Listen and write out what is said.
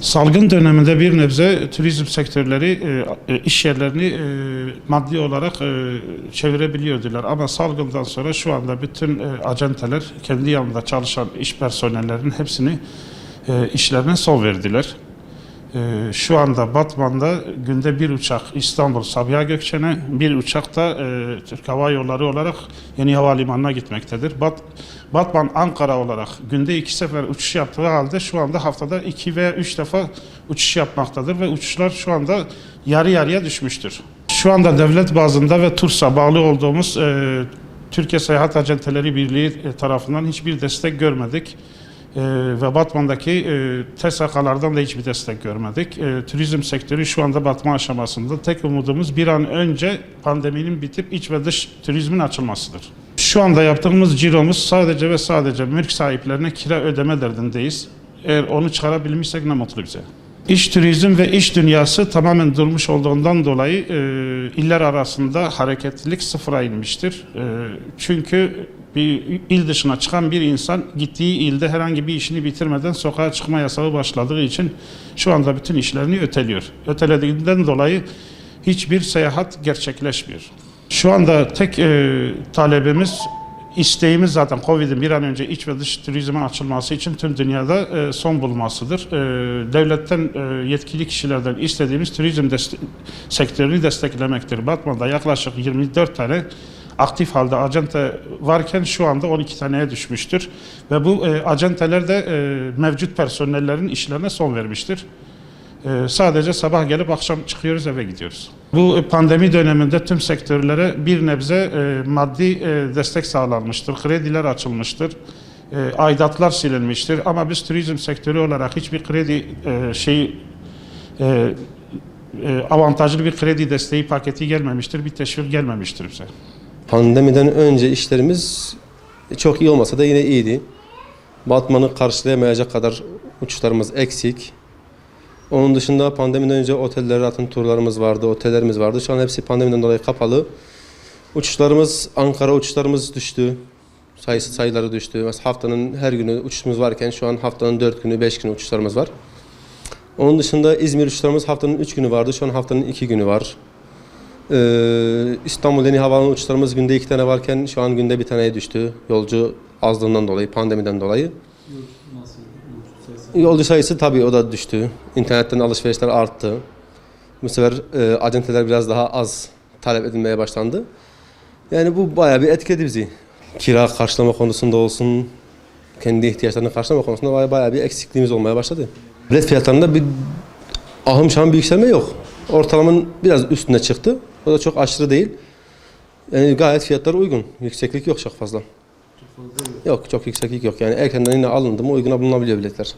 Salgın döneminde bir nebze turizm sektörleri iş yerlerini maddi olarak çevirebiliyordular. Ama salgından sonra şu anda bütün acenteler kendi yanında çalışan iş personellerinin hepsini işlerine son verdiler. Şu anda Batman'da günde bir uçak İstanbul Sabiha Gökçen'e, bir uçak da Türk Hava Yolları olarak Yeni Havalimanı'na gitmektedir. Batman Ankara olarak günde 2 sefer uçuş yaptığı halde şu anda haftada 2 veya 3 defa uçuş yapmaktadır ve uçuşlar şu anda yarı yarıya düşmüştür. Şu anda devlet bazında ve TURS'a bağlı olduğumuz Türkiye Seyahat Acenteleri Birliği tarafından hiçbir destek görmedik. Ve Batman'daki TSK'lardan da hiçbir destek görmedik. Turizm sektörü şu anda batma aşamasında. Tek umudumuz bir an önce pandeminin bitip iç ve dış turizmin açılmasıdır. Şu anda yaptığımız ciromuz sadece ve sadece mülk sahiplerine kira ödeme derdindeyiz. Eğer onu çıkarabilmişsek ne mutlu bize. İş turizm ve iş dünyası tamamen durmuş olduğundan dolayı iller arasında hareketlilik sıfıra inmiştir. Çünkü bir il dışına çıkan bir insan gittiği ilde herhangi bir işini bitirmeden sokağa çıkma yasağı başladığı için şu anda bütün işlerini öteliyor. Ötelediğinden dolayı hiçbir seyahat gerçekleşmiyor. Şu anda tek talebimiz, İsteğimiz zaten Covid'in bir an önce iç ve dış turizme açılması için tüm dünyada son bulmasıdır. Devletten, yetkili kişilerden istediğimiz turizm sektörünü desteklemektir. Batman'da yaklaşık 24 tane aktif halde acente varken şu anda 12 taneye düşmüştür. Ve bu acenteler de mevcut personellerin işlerine son vermiştir. Sadece sabah gelip akşam çıkıyoruz, eve gidiyoruz. Bu pandemi döneminde tüm sektörlere bir nebze maddi destek sağlanmıştır. Krediler açılmıştır. Aidatlar silinmiştir. Ama biz turizm sektörü olarak hiçbir kredi avantajlı bir kredi desteği paketi gelmemiştir. Bir teşvik gelmemiştir bize. Pandemiden önce işlerimiz çok iyi olmasa da yine iyiydi. Batman'ı karşılayamayacak kadar uçuşlarımız eksik. Onun dışında pandemiden önce otellere atın turlarımız vardı, otellerimiz vardı. Şu an hepsi pandemiden dolayı kapalı. Uçuşlarımız, Ankara uçuşlarımız düştü. Sayıları düştü. Mesela haftanın her günü uçuşumuz varken şu an haftanın 4 günü, 5 günü uçuşlarımız var. Onun dışında İzmir uçuşlarımız haftanın 3 günü vardı. Şu an haftanın 2 günü var. İstanbul Yeni Havalimanı uçuşlarımız günde 2 tane varken şu an günde 1 taneye düştü. Yolcu azlığından dolayı, pandemiden dolayı. Yolcu sayısı tabii o da düştü. İnternetten alışverişler arttı. Bu sefer acenteler biraz daha az talep edilmeye başlandı. Yani bu bayağı bir etkiledi bizi. Kira karşılama konusunda olsun, kendi ihtiyaçlarını karşılama konusunda bayağı bir eksikliğimiz olmaya başladı. Bilet fiyatlarında bir ahım şahım bir yükselme yok. Ortalamanın biraz üstüne çıktı. O da çok aşırı değil. Yani gayet fiyatlar uygun. Yükseklik yok çok fazla. Yok, çok yükseklik yok. Yani erkenden yine alındı mı uyguna bulunabiliyor biletler.